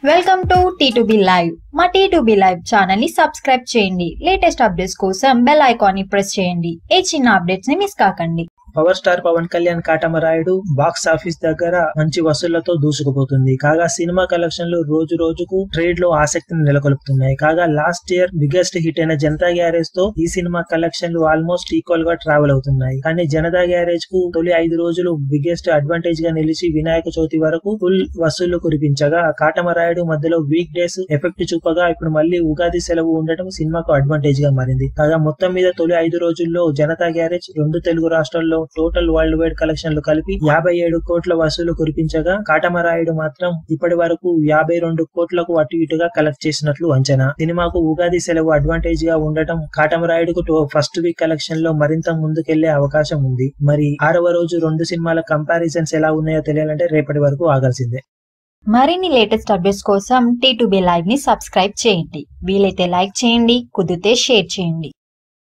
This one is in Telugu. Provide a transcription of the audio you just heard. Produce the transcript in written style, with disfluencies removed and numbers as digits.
Welcome to T2B live. మా T2B లైవ్ ఛానల్ ని సబ్స్క్రైబ్ చేయండి. లేటెస్ట్ అప్డేట్స్ కోసం బెల్ ఐకాన్ ని ప్రెస్ చేయండి. ఏ చిన్న అప్డేట్స్ ని మిస్ కాకండి. Power star Pawan Kalyan Katamarayudu box office దగ్గర మంచి వసూళ్లతో దూసుకుపోతుంది. కాగా సినిమా కలెక్షన్లు రోజు రోజుకు ట్రేడ్ లో ఆసక్తిని నెలకొల్పుతున్నాయి. కాగా లాస్ట్ ఇయర్ బిగ్గెస్ట్ హిట్ అయిన జనతా గ్యారేజ్ తో ఈ సినిమా కలెక్షన్లు ఆల్మోస్ట్ ఈక్వల్ గా ట్రావెల్ అవుతున్నాయి. కానీ జనతా గ్యారేజ్ కు తొలి 5 రోజులు బిగ్గెస్ట్ అడ్వాంటేజ్ గా నిలిచి వినాయక చవితి వరకు ఫుల్ వసూళ్లు కురిపించగా కాటమరాయుడు మధ్యలో వీక్ డేస్ ఎఫెక్ట్ చూపగా ఇప్పుడు మళ్ళీ ఉగాది సెలవు ఉండటం సినిమాకు అడ్వాంటేజ్ గా మారింది. కాగా మొత్తం మీద తొలి 5 రోజుల్లో జనతా గ్యారేజ్ 2 తెలుగు రాష్ట్రాల్లో టోటల్ వరల్డ్ వైడ్ కలెక్షన్లు కలిపి 57 కోట్ల వసూలు కురిపించగా కాటమరాయుడు మాత్రం ఇప్పటి వరకు 52 కోట్లకు అటు ఇటుగా కలెక్ట్ చేసినట్లు అంచనా. సినిమాకు ఉగాది సెలవు అడ్వాంటేజ్ గా ఉండటం కాటమరాయుడుకు ఫస్ట్ వీక్ కలెక్షన్ లో మరింత ముందుకెళ్లే అవకాశం ఉంది. మరి 6వ రోజు 2 సినిమాల కంపారిజన్స్ ఎలా ఉన్నాయో తెలియాలంటే రేపటి వరకు ఆగాల్సిందే. మరిన్ని లేటెస్ట్ అప్డేట్స్ కోసం T2B లైవ్ ని సబ్స్క్రైబ్ చేయండి. వీలైతే లైక్ చేయండి, కుదిరితే షేర్ చేయండి.